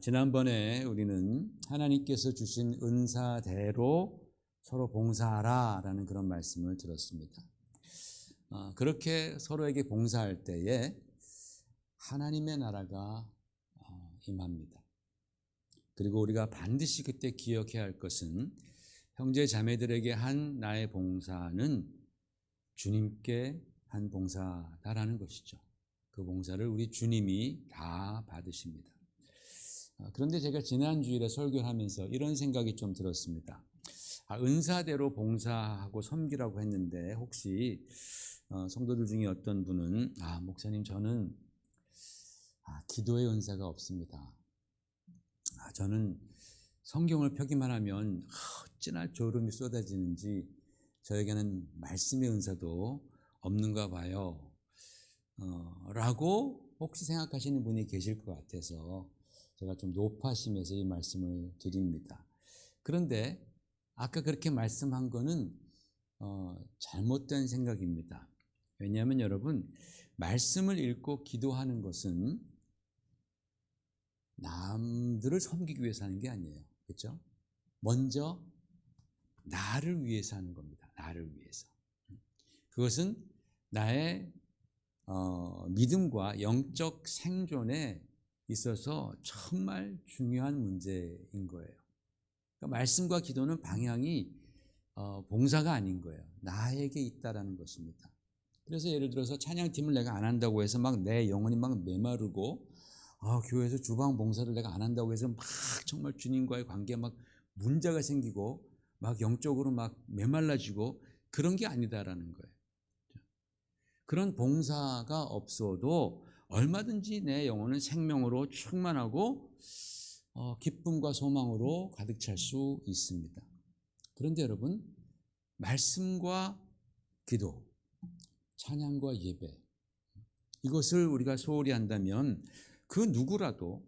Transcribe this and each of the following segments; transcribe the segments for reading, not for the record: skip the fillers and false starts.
지난번에 우리는 하나님께서 주신 은사대로 서로 봉사하라라는 그런 말씀을 들었습니다. 그렇게 서로에게 봉사할 때에 하나님의 나라가 임합니다. 그리고 우리가 반드시 그때 기억해야 할 것은 형제 자매들에게 한 나의 봉사는 주님께 한 봉사다라는 것이죠. 그 봉사를 우리 주님이 다 받으십니다. 그런데 제가 지난 주일에 설교를 하면서 이런 생각이 좀 들었습니다. 은사대로 봉사하고 섬기라고 했는데 혹시 성도들 중에 어떤 분은 목사님 저는 기도의 은사가 없습니다. 저는 성경을 펴기만 하면 어찌나 졸음이 쏟아지는지 저에게는 말씀의 은사도 없는가 봐요. 라고 혹시 생각하시는 분이 계실 것 같아서 제가 좀 높아심에서 이 말씀을 드립니다. 그런데 아까 그렇게 말씀한 거는 잘못된 생각입니다. 왜냐하면 여러분, 말씀을 읽고 기도하는 것은 남들을 섬기기 위해서 하는 게 아니에요. 그렇죠? 먼저 나를 위해서 하는 겁니다. 나를 위해서. 그것은 나의 믿음과 영적 생존에 있어서 정말 중요한 문제인 거예요. 그러니까 말씀과 기도는 방향이 봉사가 아닌 거예요. 나에게 있다라는 것입니다. 그래서 예를 들어서 찬양팀을 내가 안 한다고 해서 막 내 영혼이 막 메마르고 교회에서 주방 봉사를 내가 안 한다고 해서 막 정말 주님과의 관계에 막 문제가 생기고 막 영적으로 막 메말라지고 그런 게 아니다라는 거예요. 그런 봉사가 없어도 얼마든지 내 영혼은 생명으로 충만하고 기쁨과 소망으로 가득 찰 수 있습니다. 그런데 여러분, 말씀과 기도, 찬양과 예배, 이것을 우리가 소홀히 한다면 그 누구라도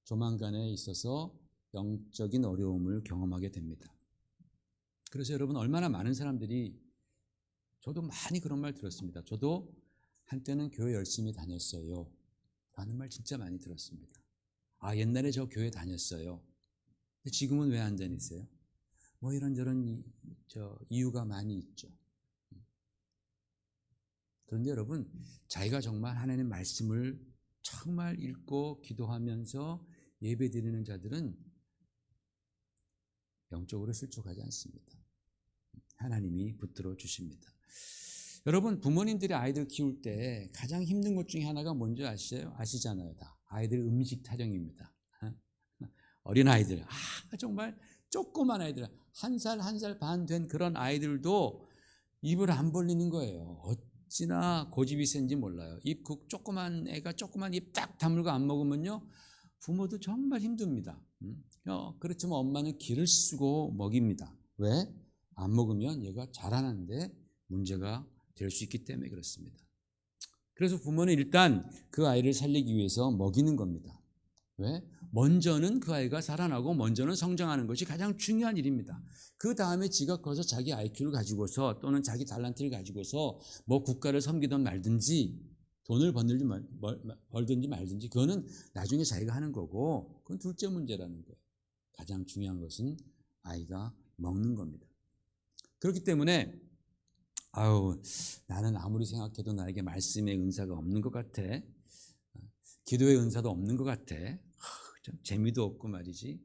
조만간에 있어서 영적인 어려움을 경험하게 됩니다. 그래서 여러분, 얼마나 많은 사람들이, 저도 많이 그런 말 들었습니다. 저도 한때는 교회 열심히 다녔어요 라는 말 진짜 많이 들었습니다. 옛날에 저 교회 다녔어요. 근데 지금은 왜 안 다니세요? 뭐 이런저런 이유가 많이 있죠. 그런데 여러분, 자기가 정말 하나님의 말씀을 정말 읽고 기도하면서 예배드리는 자들은 영적으로 실족하지 않습니다. 하나님이 붙들어 주십니다. 여러분, 부모님들이 아이들 키울 때 가장 힘든 것 중에 하나가 뭔지 아시잖아요. 다 아이들 음식 타령입니다. 어린 아이들, 정말 조그만 아이들, 1살, 1살 반 된 그런 아이들도 입을 안 벌리는 거예요. 어찌나 고집이 센지 몰라요. 조그만 애가 조그만 입 딱 다물고 안 먹으면요, 부모도 정말 힘듭니다. 그렇지만 엄마는 기를 쓰고 먹입니다. 왜? 안 먹으면 얘가 자라는데 문제가 될 수 있기 때문에 그렇습니다. 그래서 부모는 일단 그 아이를 살리기 위해서 먹이는 겁니다. 왜? 먼저는 그 아이가 살아나고 먼저는 성장하는 것이 가장 중요한 일입니다. 그 다음에 지가 커서 자기 IQ를 가지고서 또는 자기 탤런트를 가지고서 뭐 국가를 섬기든 말든지 돈을 벌든지 말든지 그거는 나중에 자기가 하는 거고 그건 둘째 문제라는 거예요. 가장 중요한 것은 아이가 먹는 겁니다. 그렇기 때문에 나는 아무리 생각해도 나에게 말씀의 은사가 없는 것 같아. 기도의 은사도 없는 것 같아. 좀 재미도 없고 말이지.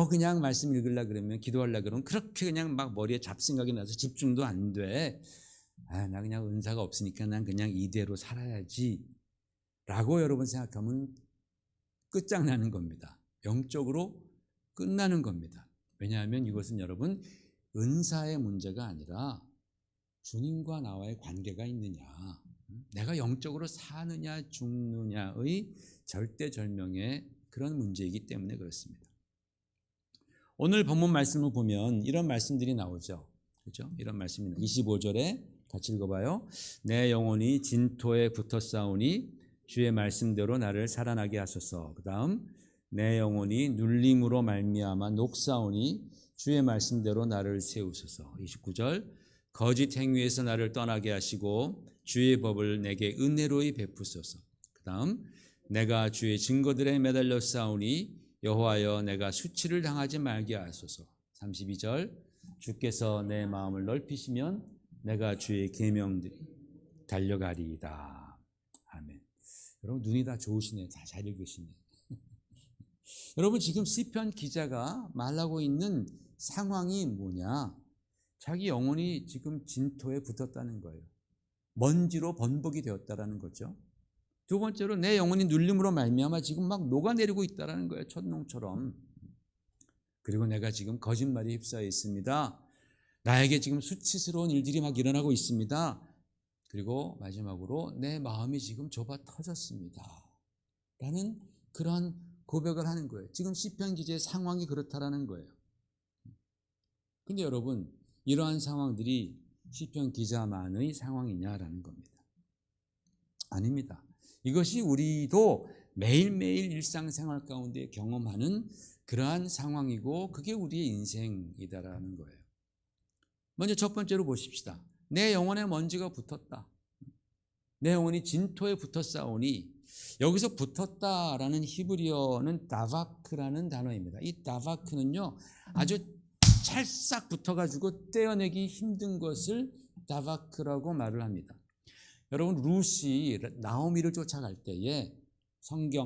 그냥 말씀 읽으려고 그러면 기도하려고 그러면 그렇게 그냥 막 머리에 잡생각이 나서 집중도 안 돼. 나 그냥 은사가 없으니까 난 그냥 이대로 살아야지 라고 여러분 생각하면 끝장나는 겁니다. 영적으로 끝나는 겁니다. 왜냐하면 이것은 여러분 은사의 문제가 아니라 주님과 나와의 관계가 있느냐, 내가 영적으로 사느냐 죽느냐의 절대절명의 그런 문제이기 때문에 그렇습니다. 오늘 본문 말씀을 보면 이런 말씀들이 나오죠. 그렇죠? 이런 말씀입니다. 25절에 같이 읽어봐요. 내 영혼이 진토에 붙어 싸우니 주의 말씀대로 나를 살아나게 하소서. 그 다음 내 영혼이 눌림으로 말미암아 녹사오니 주의 말씀대로 나를 세우소서. 29절 거짓 행위에서 나를 떠나게 하시고 주의 법을 내게 은혜로이 베푸소서. 그 다음 내가 주의 증거들에 매달려 싸우니 여호와여 내가 수치를 당하지 말게 하소서. 32절 주께서 내 마음을 넓히시면 내가 주의 계명들이 달려가리이다. 아멘. 여러분 눈이 다 좋으시네. 다 잘 읽으시네. 여러분 지금 시편 기자가 말하고 있는 상황이 뭐냐? 자기 영혼이 지금 진토에 붙었다는 거예요. 먼지로 번복이 되었다라는 거죠. 두 번째로 내 영혼이 눌림으로 말미암아 지금 막 녹아내리고 있다라는 거예요. 첫농처럼. 그리고 내가 지금 거짓말에 휩싸여 있습니다. 나에게 지금 수치스러운 일들이 막 일어나고 있습니다. 그리고 마지막으로 내 마음이 지금 좁아 터졌습니다. 라는 그런 고백을 하는 거예요. 지금 시편 기자의 상황이 그렇다라는 거예요. 근데 여러분 이러한 상황들이 시편 기자만의 상황이냐라는 겁니다. 아닙니다. 이것이 우리도 매일매일 일상생활 가운데 경험하는 그러한 상황이고 그게 우리의 인생이다라는 거예요. 먼저 첫 번째로 보십시다. 내 영혼에 먼지가 붙었다. 내 영혼이 진토에 붙어 싸우니 여기서 붙었다라는 히브리어는 다바크라는 단어입니다. 이 다바크는요 아주 찰싹 붙어가지고 떼어내기 힘든 것을 다바크라고 말을 합니다. 여러분 룻이 나오미를 쫓아갈 때에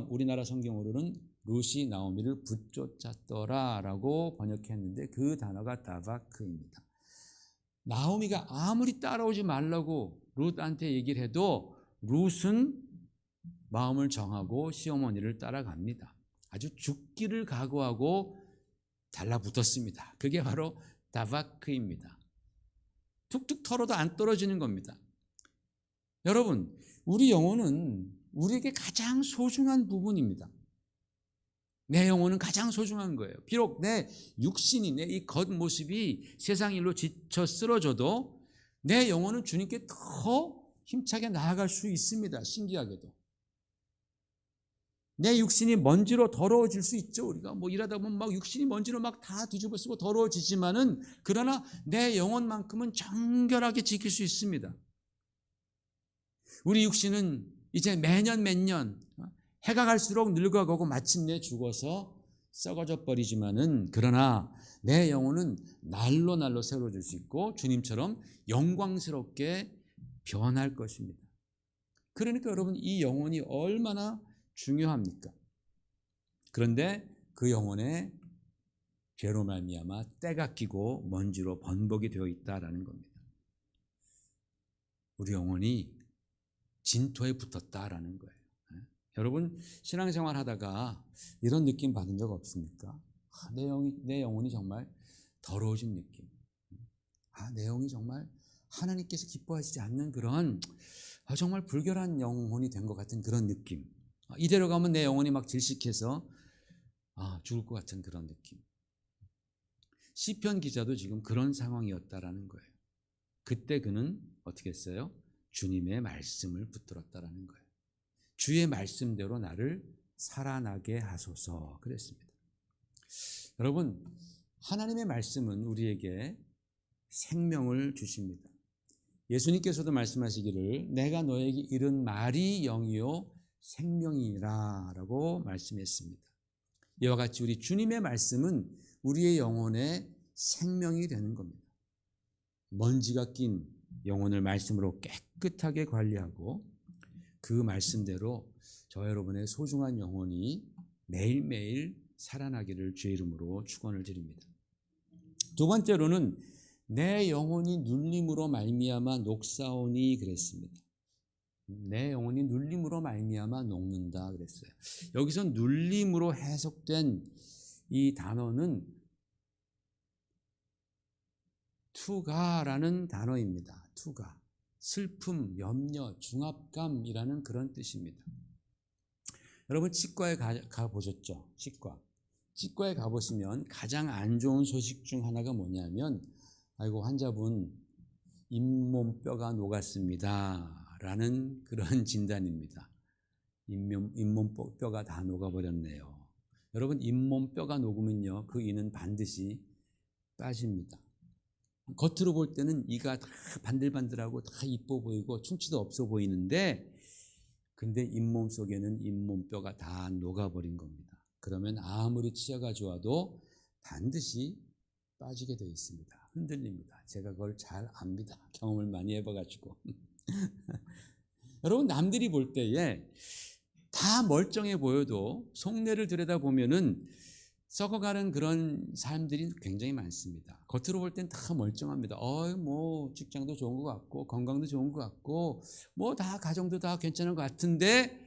우리나라 성경으로는 룻이 나오미를 붙쫓았더라라고 번역했는데 그 단어가 다바크입니다. 나오미가 아무리 따라오지 말라고 룻한테 얘기를 해도 룻은 마음을 정하고 시어머니를 따라갑니다. 아주 죽기를 각오하고 달라붙었습니다. 그게 바로 다바크입니다. 툭툭 털어도 안 떨어지는 겁니다. 여러분, 우리 영혼은 우리에게 가장 소중한 부분입니다. 내 영혼은 가장 소중한 거예요. 비록 내 육신이 내 이 겉모습이 세상 일로 지쳐 쓰러져도 내 영혼은 주님께 더 힘차게 나아갈 수 있습니다. 신기하게도. 내 육신이 먼지로 더러워질 수 있죠. 우리가 뭐 일하다 보면 막 육신이 먼지로 막 다 뒤집어 쓰고 더러워지지만은 그러나 내 영혼만큼은 정결하게 지킬 수 있습니다. 우리 육신은 이제 매년 해가 갈수록 늙어가고 마침내 죽어서 썩어져 버리지만은 그러나 내 영혼은 날로 새로워질 수 있고 주님처럼 영광스럽게 변할 것입니다. 그러니까 여러분 이 영혼이 얼마나 중요합니까? 그런데 그 영혼에 죄로 말미암아 때가 끼고 먼지로 번복이 되어 있다라는 겁니다. 우리 영혼이 진토에 붙었다라는 거예요. 여러분 신앙생활 하다가 이런 느낌 받은 적 없습니까? 내 영혼이 정말 더러워진 느낌. 내 영혼이 정말 하나님께서 기뻐하시지 않는 그런 정말 불결한 영혼이 된 것 같은 그런 느낌. 이대로 가면 내 영혼이 막 질식해서 죽을 것 같은 그런 느낌. 시편 기자도 지금 그런 상황이었다라는 거예요. 그때 그는 어떻게 했어요? 주님의 말씀을 붙들었다라는 거예요. 주의 말씀대로 나를 살아나게 하소서 그랬습니다. 여러분 하나님의 말씀은 우리에게 생명을 주십니다. 예수님께서도 말씀하시기를 내가 너에게 이른 말이 영이요 생명이라 라고 말씀했습니다. 이와 같이 우리 주님의 말씀은 우리의 영혼의 생명이 되는 겁니다. 먼지가 낀 영혼을 말씀으로 깨끗하게 관리하고 그 말씀대로 저 여러분의 소중한 영혼이 매일매일 살아나기를 주의 이름으로 축원을 드립니다. 두 번째로는 내 영혼이 눌림으로 말미암아 녹사오니 그랬습니다. 내 영혼이 눌림으로 말미암아 녹는다 그랬어요. 여기서 눌림으로 해석된 이 단어는 투가라는 단어입니다. 투가. 슬픔, 염려, 중압감이라는 그런 뜻입니다. 여러분 치과에 가보셨죠? 치과에 가보시면 가장 안 좋은 소식 중 하나가 뭐냐면 아이고 환자분 잇몸뼈가 녹았습니다 라는 그런 진단입니다. 잇몸뼈가 다 녹아버렸네요. 여러분 잇몸뼈가 녹으면요 그 이는 반드시 빠집니다. 겉으로 볼 때는 이가 다 반들반들하고 다 이뻐 보이고 충치도 없어 보이는데 근데 잇몸 속에는 잇몸뼈가 다 녹아버린 겁니다. 그러면 아무리 치아가 좋아도 반드시 빠지게 되어 있습니다. 흔들립니다. 제가 그걸 잘 압니다. 경험을 많이 해봐가지고. 여러분, 남들이 볼 때에 다 멀쩡해 보여도 속내를 들여다보면은 썩어가는 그런 사람들이 굉장히 많습니다. 겉으로 볼 땐 다 멀쩡합니다. 뭐 직장도 좋은 것 같고 건강도 좋은 것 같고 뭐 다 가정도 다 괜찮은 것 같은데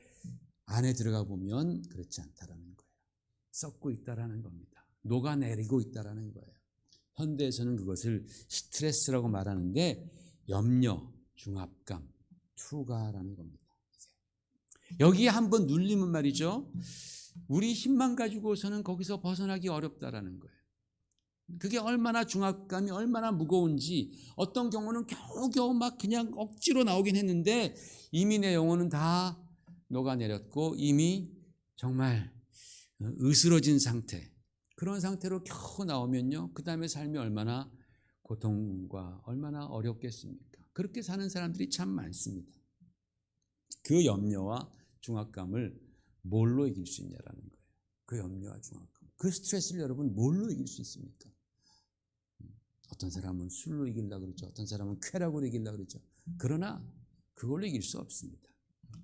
안에 들어가 보면 그렇지 않다라는 거예요. 썩고 있다라는 겁니다. 녹아내리고 있다라는 거예요. 현대에서는 그것을 스트레스라고 말하는데 염려, 중압감, 투가라는 겁니다. 여기에 한번 눌리면 말이죠. 우리 힘만 가지고서는 거기서 벗어나기 어렵다라는 거예요. 그게 얼마나 중압감이 얼마나 무거운지 어떤 경우는 겨우겨우 막 그냥 억지로 나오긴 했는데 이미 내 영혼은 다 녹아내렸고 이미 정말 으스러진 상태, 그런 상태로 겨우 나오면요, 그 다음에 삶이 얼마나 고통과 얼마나 어렵겠습니까? 그렇게 사는 사람들이 참 많습니다. 그 염려와 중압감을 뭘로 이길 수 있냐라는 거예요. 그 염려와 중압감, 그 스트레스를 여러분 뭘로 이길 수 있습니까? 어떤 사람은 술로 이기려고 그러죠. 어떤 사람은 쾌락으로 이기려고 그러죠. 그러나 그걸로 이길 수 없습니다.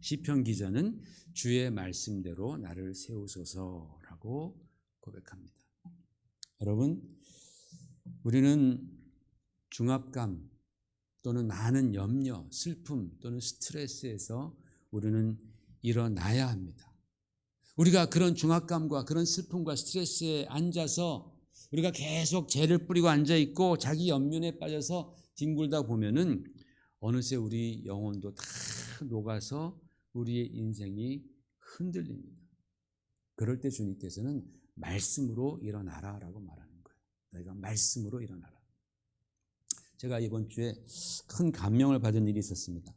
시편 기자는 주의 말씀대로 나를 세우소서라고 고백합니다. 여러분, 우리는 중압감 또는 많은 염려, 슬픔 또는 스트레스에서 우리는 일어나야 합니다. 우리가 그런 중압감과 그런 슬픔과 스트레스에 앉아서 우리가 계속 죄를 뿌리고 앉아있고 자기 연민에 빠져서 뒹굴다 보면은 어느새 우리 영혼도 다 녹아서 우리의 인생이 흔들립니다. 그럴 때 주님께서는 말씀으로 일어나라 라고 말하는 거예요. 너희가 말씀으로 일어나라. 제가 이번 주에 큰 감명을 받은 일이 있었습니다.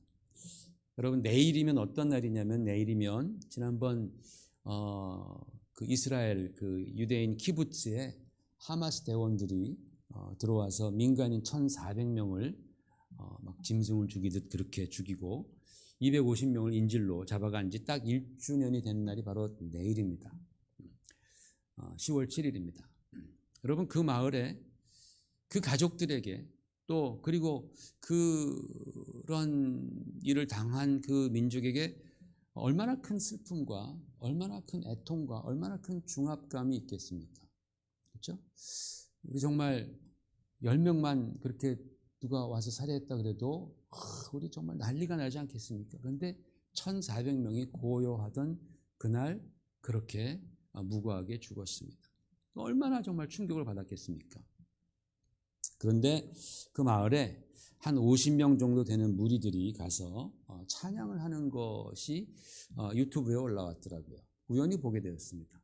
여러분, 내일이면 어떤 날이냐면, 내일이면 지난번 그 이스라엘 그 유대인 키부츠에 하마스 대원들이 들어와서 민간인 1,400명을 막 짐승을 죽이듯 그렇게 죽이고 250명을 인질로 잡아간 지 딱 1주년이 되는 날이 바로 내일입니다. 10월 7일입니다. 여러분, 그 마을에 그 가족들에게 또 그리고 그런 일을 당한 그 민족에게 얼마나 큰 슬픔과 얼마나 큰 애통과 얼마나 큰 중압감이 있겠습니까? 그렇죠? 우리 정말 10명만 그렇게 누가 와서 살해했다 그래도 우리 정말 난리가 나지 않겠습니까? 그런데 1,400명이 고요하던 그날 그렇게 무고하게 죽었습니다. 얼마나 정말 충격을 받았겠습니까? 그런데 그 마을에 한 50명 정도 되는 무리들이 가서 찬양을 하는 것이 유튜브에 올라왔더라고요. 우연히 보게 되었습니다.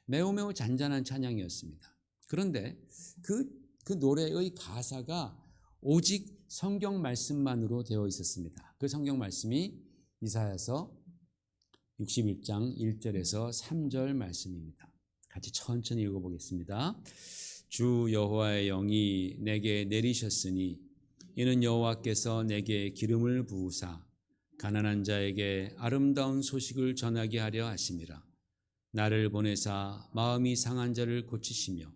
매우 잔잔한 찬양이었습니다. 그런데 그 노래의 가사가 오직 성경 말씀만으로 되어 있었습니다. 그 성경 말씀이 이사야서 61장 1절에서 3절 말씀입니다. 같이 천천히 읽어보겠습니다. 주 여호와의 영이 내게 내리셨으니 이는 여호와께서 내게 기름을 부으사 가난한 자에게 아름다운 소식을 전하게 하려 하심이라. 나를 보내사 마음이 상한 자를 고치시며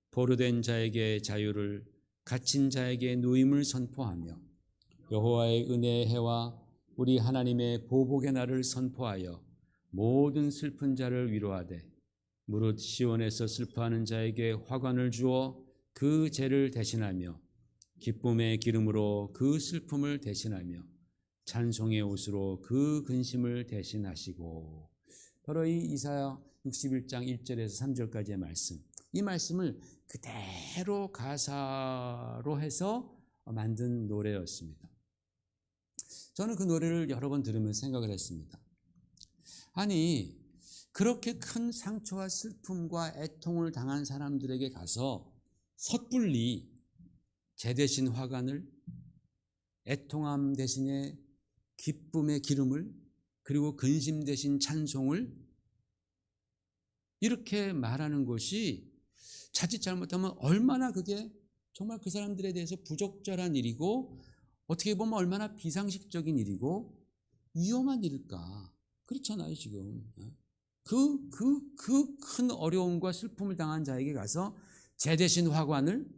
포로된 자에게 자유를, 갇힌 자에게 누임을 선포하며 여호와의 은혜의 해와 우리 하나님의 보복의 날을 선포하여 모든 슬픈 자를 위로하되 무릇 시온에서 슬퍼하는 자에게 화관을 주어 그 죄를 대신하며 기쁨의 기름으로 그 슬픔을 대신하며 찬송의 옷으로 그 근심을 대신하시고. 바로 이 이사야 61장 1절에서 3절까지의 말씀, 이 말씀을 그대로 가사로 해서 만든 노래였습니다. 저는 그 노래를 여러 번 들으면서 생각을 했습니다. 아니, 그렇게 큰 상처와 슬픔과 애통을 당한 사람들에게 가서 섣불리 죄 대신 화관을, 애통함 대신에 기쁨의 기름을, 그리고 근심 대신 찬송을 이렇게 말하는 것이 자칫 잘못하면 얼마나 그게 정말 그 사람들에 대해서 부적절한 일이고 어떻게 보면 얼마나 비상식적인 일이고 위험한 일일까. 그렇잖아요, 지금. 그 큰 어려움과 슬픔을 당한 자에게 가서 제 대신 화관을,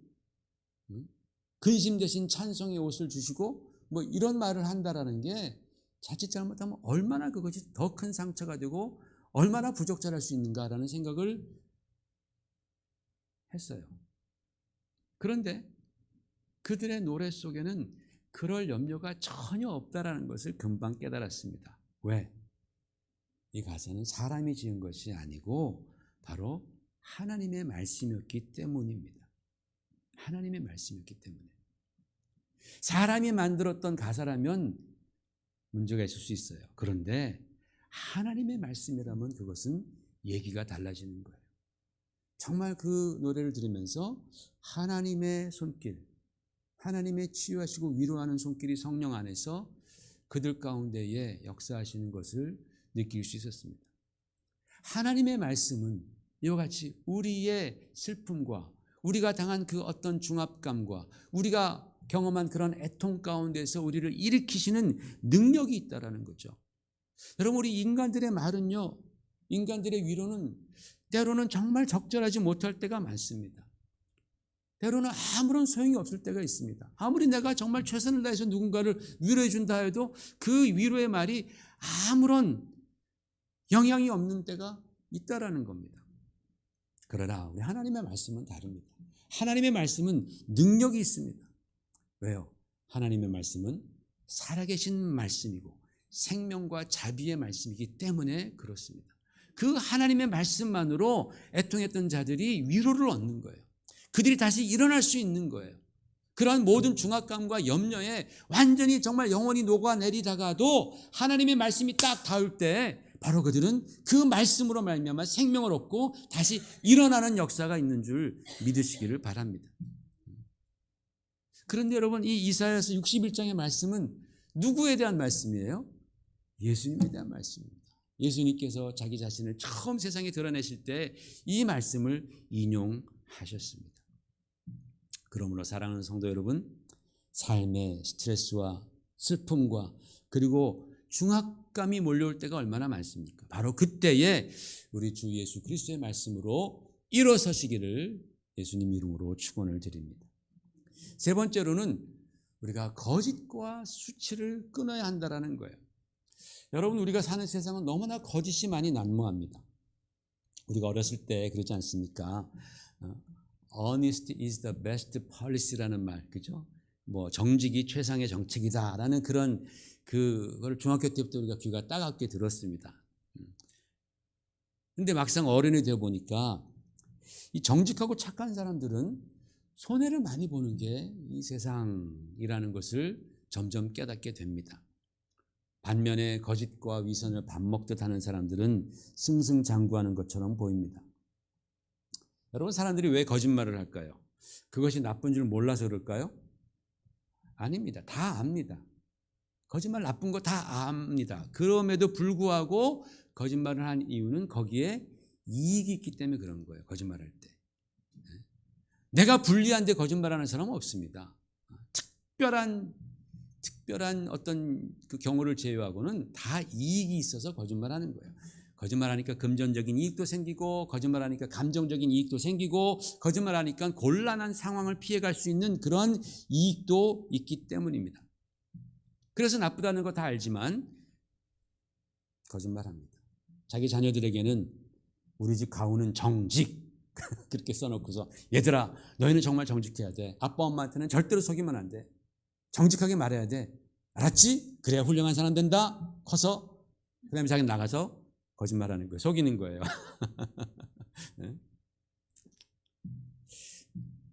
근심 대신 찬송의 옷을 주시고 뭐 이런 말을 한다라는 게 자칫 잘못하면 얼마나 그것이 더 큰 상처가 되고 얼마나 부적절할 수 있는가라는 생각을 했어요. 그런데 그들의 노래 속에는 그럴 염려가 전혀 없다라는 것을 금방 깨달았습니다. 왜? 이 가사는 사람이 지은 것이 아니고 바로 하나님의 말씀이었기 때문입니다. 하나님의 말씀이었기 때문에. 사람이 만들었던 가사라면 문제가 있을 수 있어요. 그런데 하나님의 말씀이라면 그것은 얘기가 달라지는 거예요. 정말 그 노래를 들으면서 하나님의 손길, 하나님의 치유하시고 위로하는 손길이 성령 안에서 그들 가운데에 역사하시는 것을 느낄 수 있었습니다. 하나님의 말씀은 이와 같이 우리의 슬픔과 우리가 당한 그 어떤 중압감과 우리가 경험한 그런 애통 가운데서 우리를 일으키시는 능력이 있다라는 거죠. 여러분, 우리 인간들의 말은요, 인간들의 위로는 때로는 정말 적절하지 못할 때가 많습니다. 때로는 아무런 소용이 없을 때가 있습니다. 아무리 내가 정말 최선을 다해서 누군가를 위로해 준다 해도 그 위로의 말이 아무런 영향이 없는 때가 있다라는 겁니다. 그러나 우리 하나님의 말씀은 다릅니다. 하나님의 말씀은 능력이 있습니다. 왜요? 하나님의 말씀은 살아계신 말씀이고 생명과 자비의 말씀이기 때문에 그렇습니다. 그 하나님의 말씀만으로 애통했던 자들이 위로를 얻는 거예요. 그들이 다시 일어날 수 있는 거예요. 그러한 모든 중압감과 염려에 완전히 정말 영원히 녹아내리다가도 하나님의 말씀이 딱 닿을 때 바로 그들은 그 말씀으로 말미암아 생명을 얻고 다시 일어나는 역사가 있는 줄 믿으시기를 바랍니다. 그런데 여러분, 이 이사야서 61장의 말씀은 누구에 대한 말씀이에요? 예수님에 대한 말씀입니다. 예수님께서 자기 자신을 처음 세상에 드러내실 때 이 말씀을 인용하셨습니다. 그러므로 사랑하는 성도 여러분, 삶의 스트레스와 슬픔과 그리고 중압감이 몰려올 때가 얼마나 많습니까? 바로 그때에 우리 주 예수 그리스도의 말씀으로 일어서시기를 예수님 이름으로 축원을 드립니다. 세 번째로는 우리가 거짓과 수치를 끊어야 한다는 거예요. 여러분, 우리가 사는 세상은 너무나 거짓이 많이 난무합니다. 우리가 어렸을 때 그러지 않습니까? Honesty is the best policy라는 말, 그죠? 뭐 정직이 최상의 정책이다라는 그런 그걸 중학교 때부터 우리가 귀가 따갑게 들었습니다. 근데 막상 어른이 되어 보니까 이 정직하고 착한 사람들은 손해를 많이 보는 게 이 세상이라는 것을 점점 깨닫게 됩니다. 반면에 거짓과 위선을 밥 먹듯 하는 사람들은 승승장구하는 것처럼 보입니다. 여러분, 사람들이 왜 거짓말을 할까요? 그것이 나쁜 줄 몰라서 그럴까요? 아닙니다. 다 압니다. 거짓말 나쁜 거 다 압니다. 그럼에도 불구하고 거짓말을 한 이유는 거기에 이익이 있기 때문에 그런 거예요. 거짓말할 때. 내가 불리한데 거짓말하는 사람은 없습니다. 특별한 어떤 그 경우를 제외하고는 다 이익이 있어서 거짓말하는 거예요. 거짓말하니까 금전적인 이익도 생기고, 거짓말하니까 감정적인 이익도 생기고, 거짓말하니까 곤란한 상황을 피해갈 수 있는 그런 이익도 있기 때문입니다. 그래서 나쁘다는 거 다 알지만 거짓말합니다. 자기 자녀들에게는 우리 집 가훈은 정직 그렇게 써놓고서, 얘들아 너희는 정말 정직해야 돼. 아빠 엄마한테는 절대로 속이면 안 돼. 정직하게 말해야 돼. 알았지? 그래야 훌륭한 사람 된다. 커서. 그 다음에 자기는 나가서 거짓말하는 거예요. 속이는 거예요. 네?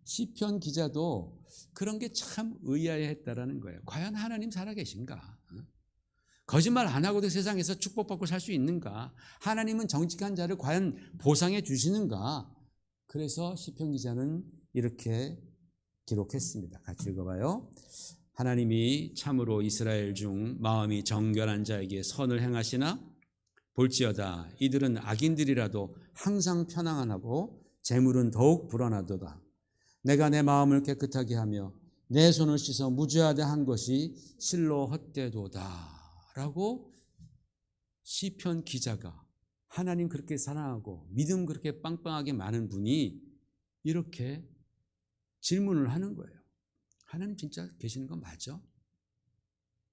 시편 기자도 그런 게 참 의아해했다라는 거예요. 과연 하나님 살아계신가? 거짓말 안 하고도 세상에서 축복받고 살 수 있는가? 하나님은 정직한 자를 과연 보상해 주시는가? 그래서 시편 기자는 이렇게 기록했습니다. 같이 읽어봐요. 하나님이 참으로 이스라엘 중 마음이 정결한 자에게 선을 행하시나? 볼지어다 이들은 악인들이라도 항상 편안하고 재물은 더욱 불안하도다. 내가 내 마음을 깨끗하게 하며 내 손을 씻어 무죄하다 한 것이 실로 헛되도다 라고 시편 기자가 하나님 그렇게 사랑하고 믿음 그렇게 빵빵하게 많은 분이 이렇게 질문을 하는 거예요. 하나님 진짜 계시는 건 맞아?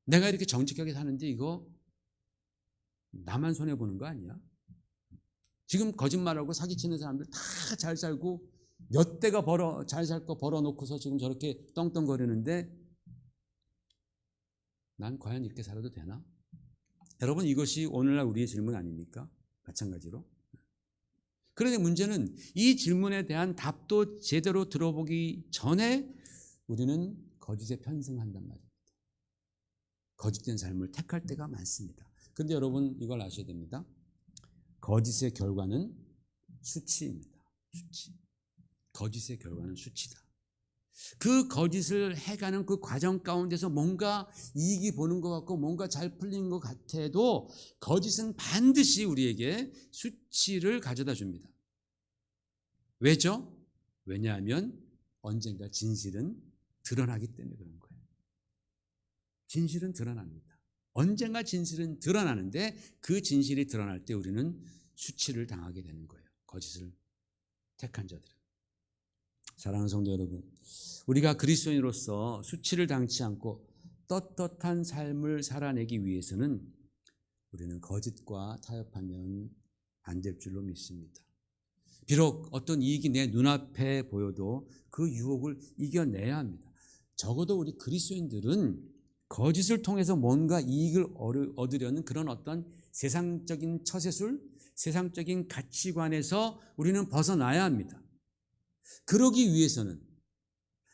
내가 이렇게 정직하게 사는데 이거 나만 손해보는 거 아니야? 지금 거짓말하고 사기치는 사람들 다 잘 살고 몇 대가 잘 살 거 벌어놓고서 지금 저렇게 떵떵거리는데 난 과연 이렇게 살아도 되나? 여러분, 이것이 오늘날 우리의 질문 아닙니까? 마찬가지로. 그런데 문제는 이 질문에 대한 답도 제대로 들어보기 전에 우리는 거짓에 편승한단 말입니다. 거짓된 삶을 택할 때가 많습니다. 그런데 여러분, 이걸 아셔야 됩니다. 거짓의 결과는 수치입니다. 수치. 거짓의 결과는 수치다. 그 거짓을 해가는 그 과정 가운데서 뭔가 이익이 보는 것 같고 뭔가 잘 풀리는 것 같아도 거짓은 반드시 우리에게 수치를 가져다 줍니다. 왜죠? 왜냐하면 언젠가 진실은 드러나기 때문에 그런 거예요. 진실은 드러납니다. 언젠가 진실은 드러나는데 그 진실이 드러날 때 우리는 수치를 당하게 되는 거예요. 거짓을 택한 자들은. 사랑하는 성도 여러분, 우리가 그리스도인으로서 수치를 당치 않고 떳떳한 삶을 살아내기 위해서는 우리는 거짓과 타협하면 안 될 줄로 믿습니다. 비록 어떤 이익이 내 눈앞에 보여도 그 유혹을 이겨내야 합니다. 적어도 우리 그리스도인들은 거짓을 통해서 뭔가 이익을 얻으려는 그런 어떤 세상적인 처세술, 세상적인 가치관에서 우리는 벗어나야 합니다. 그러기 위해서는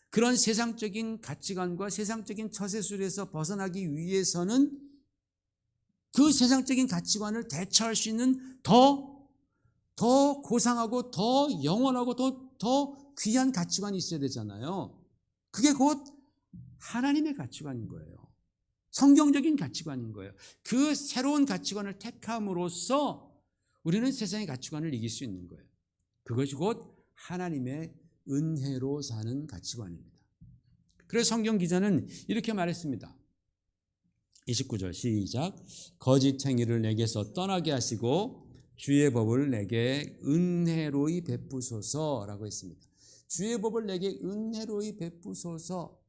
그런 세상적인 가치관과 세상적인 처세술에서 벗어나기 위해서는 그 세상적인 가치관을 대처할 수 있는 더 고상하고 더 영원하고 더 귀한 가치관이 있어야 되잖아요. 그게 곧 하나님의 가치관인 거예요. 성경적인 가치관인 거예요. 그 새로운 가치관을 택함으로써 우리는 세상의 가치관을 이길 수 있는 거예요. 그것이 곧 하나님의 은혜로 사는 가치관입니다. 그래서 성경 기자는 이렇게 말했습니다. 29절 시작. 거짓 행위를 내게서 떠나게 하시고 주의 법을 내게 은혜로이 베푸소서라고 했습니다. 주의 법을 내게 은혜로이 베푸소서.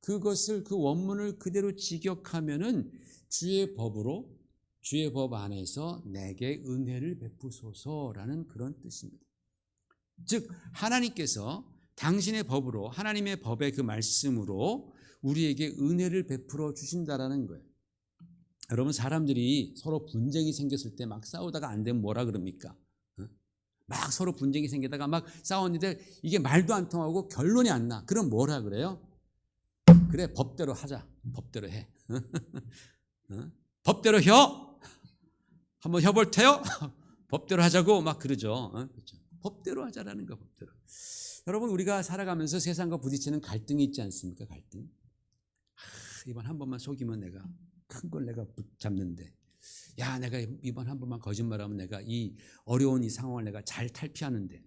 그것을 그 원문을 그대로 직역하면은 주의 법 안에서 내게 은혜를 베푸소서라는 그런 뜻입니다. 즉 하나님께서 당신의 법으로 하나님의 법의 그 말씀으로 우리에게 은혜를 베풀어 주신다라는 거예요. 여러분, 사람들이 서로 분쟁이 생겼을 때 막 싸우다가 안 되면 뭐라 그럽니까? 막 서로 분쟁이 생기다가 막 싸웠는데 이게 말도 안 통하고 결론이 안 나. 그럼 뭐라 그래요? 그래, 법대로 하자. 법대로 해. 법대로 한번 혀볼 테요? 법대로 하자고 막 그러죠. 그렇죠. 법대로 하자라는 거, 법대로. 여러분, 우리가 살아가면서 세상과 부딪히는 갈등이 있지 않습니까? 갈등. 이번 한 번만 속이면 내가 큰 걸 내가 붙잡는데, 야, 내가 이번 한 번만 거짓말하면 내가 이 어려운 이 상황을 내가 잘 탈피하는데.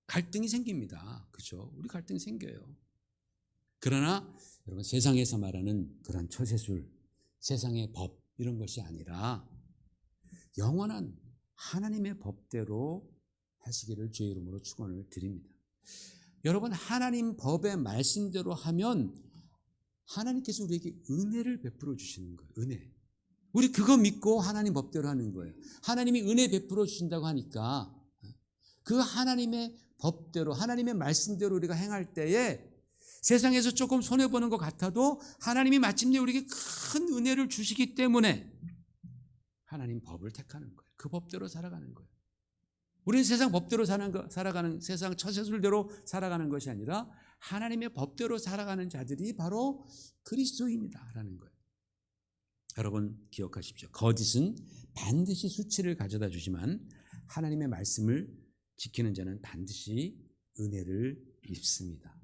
갈등이 생깁니다. 그죠? 우리 갈등이 생겨요. 그러나 여러분, 세상에서 말하는 그런 처세술, 세상의 법 이런 것이 아니라 영원한 하나님의 법대로 하시기를 주의 이름으로 축원을 드립니다. 여러분, 하나님 법의 말씀대로 하면 하나님께서 우리에게 은혜를 베풀어 주시는 거예요. 은혜. 우리 그거 믿고 하나님 법대로 하는 거예요. 하나님이 은혜 베풀어 주신다고 하니까 그 하나님의 법대로 하나님의 말씀대로 우리가 행할 때에 세상에서 조금 손해보는 것 같아도 하나님이 마침내 우리에게 큰 은혜를 주시기 때문에 하나님 법을 택하는 거예요. 그 법대로 살아가는 거예요. 우리는 세상 법대로 살아가는 세상 처세술대로 살아가는 것이 아니라 하나님의 법대로 살아가는 자들이 바로 그리스도인이다라는 거예요. 여러분 기억하십시오. 거짓은 반드시 수치를 가져다 주지만 하나님의 말씀을 지키는 자는 반드시 은혜를 입습니다.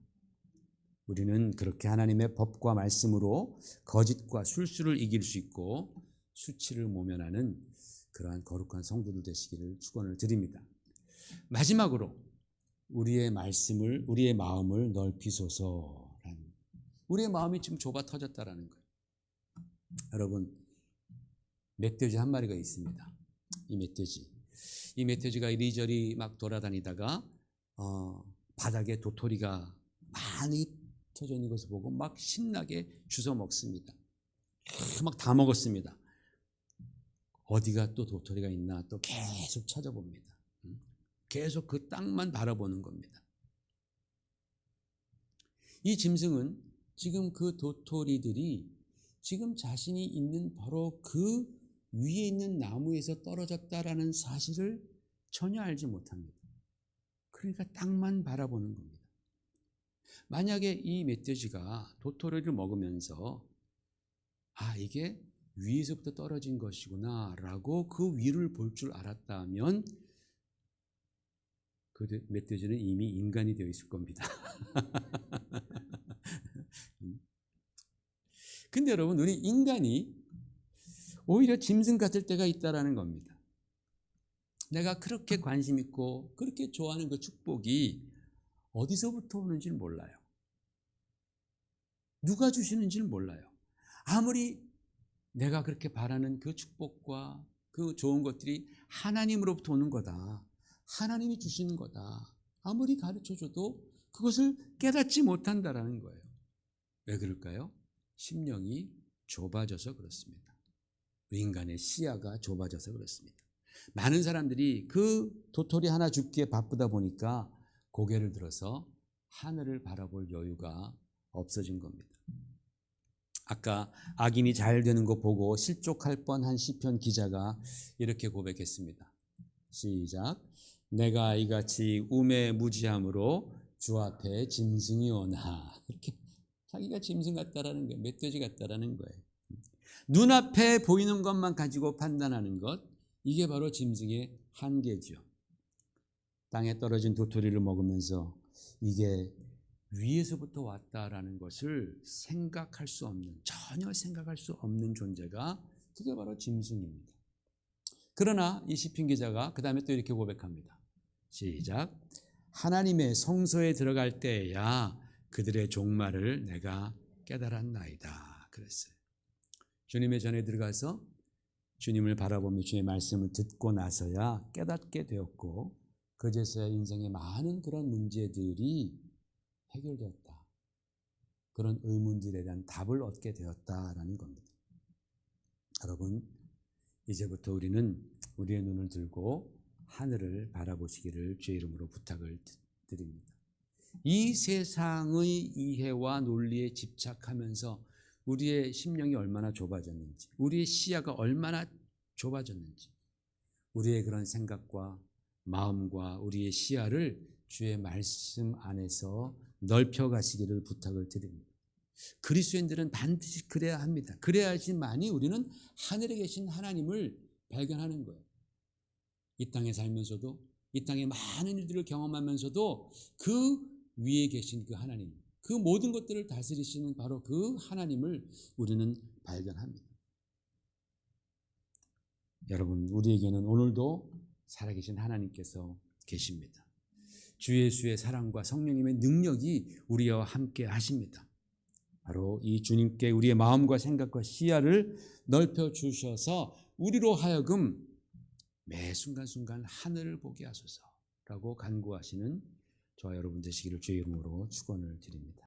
우리는 그렇게 하나님의 법과 말씀으로 거짓과 술수를 이길 수 있고 수치를 모면하는 그러한 거룩한 성도들 되시기를 축원을 드립니다. 마지막으로 우리의 마음을 넓히소서. 우리의 마음이 지금 좁아 터졌다라는 거예요. 여러분, 멧돼지 한 마리가 있습니다. 이 멧돼지가 이리저리 막 돌아다니다가 바닥에 도토리가 많이 켜져 있는 것을 보고 막 신나게 주워 먹습니다. 막 다 먹었습니다. 어디가 또 도토리가 있나 또 계속 찾아봅니다. 계속 그 땅만 바라보는 겁니다. 이 짐승은 지금 그 도토리들이 지금 자신이 있는 바로 그 위에 있는 나무에서 떨어졌다라는 사실을 전혀 알지 못합니다. 그러니까 땅만 바라보는 겁니다. 만약에 이 멧돼지가 도토리를 먹으면서 이게 위에서부터 떨어진 것이구나 라고 그 위를 볼 줄 알았다면 그 멧돼지는 이미 인간이 되어 있을 겁니다. 근데 여러분, 우리 인간이 오히려 짐승 같을 때가 있다라는 겁니다. 내가 그렇게 관심 있고 그렇게 좋아하는 그 축복이 어디서부터 오는지는 몰라요. 누가 주시는지는 몰라요. 아무리 내가 그렇게 바라는 그 축복과 그 좋은 것들이 하나님으로부터 오는 거다, 하나님이 주시는 거다, 아무리 가르쳐줘도 그것을 깨닫지 못한다라는 거예요. 왜 그럴까요? 심령이 좁아져서 그렇습니다. 인간의 시야가 좁아져서 그렇습니다. 많은 사람들이 그 도토리 하나 줍기에 바쁘다 보니까 고개를 들어서 하늘을 바라볼 여유가 없어진 겁니다. 아까 악인이 잘 되는 거 보고 실족할 뻔한 시편 기자가 이렇게 고백했습니다. 시작. 내가 이같이 우매무지함으로 주 앞에 짐승이 오나. 이렇게 자기가 짐승 같다라는 거예요. 멧돼지 같다라는 거예요. 눈앞에 보이는 것만 가지고 판단하는 것, 이게 바로 짐승의 한계죠. 땅에 떨어진 도토리를 먹으면서 이게 위에서부터 왔다라는 것을 생각할 수 없는, 전혀 생각할 수 없는 존재가 그게 바로 짐승입니다. 그러나 이 시편 기자가 그 다음에 또 이렇게 고백합니다. 시작. 하나님의 성소에 들어갈 때야 그들의 종말을 내가 깨달았나이다. 그랬어요. 주님의 전에 들어가서 주님을 바라보며 주의 말씀을 듣고 나서야 깨닫게 되었고, 그제서야 인생의 많은 그런 문제들이 해결되었다. 그런 의문들에 대한 답을 얻게 되었다라는 겁니다. 여러분, 이제부터 우리는 우리의 눈을 들고 하늘을 바라보시기를 주의 이름으로 부탁을 드립니다. 이 세상의 이해와 논리에 집착하면서 우리의 심령이 얼마나 좁아졌는지, 우리의 시야가 얼마나 좁아졌는지, 우리의 그런 생각과 마음과 우리의 시야를 주의 말씀 안에서 넓혀 가시기를 부탁을 드립니다. 그리스도인들은 반드시 그래야 합니다. 그래야지만이 우리는 하늘에 계신 하나님을 발견하는 거예요. 이 땅에 살면서도, 이 땅의 많은 일들을 경험하면서도 그 위에 계신 그 하나님, 그 모든 것들을 다스리시는 바로 그 하나님을 우리는 발견합니다. 여러분, 우리에게는 오늘도 살아계신 하나님께서 계십니다. 주 예수의 사랑과 성령님의 능력이 우리와 함께 하십니다. 바로 이 주님께 우리의 마음과 생각과 시야를 넓혀 주셔서 우리로 하여금 매 순간순간 하늘을 보게 하소서라고 간구하시는 저와 여러분 되시기를 주의 이름으로 축원을 드립니다.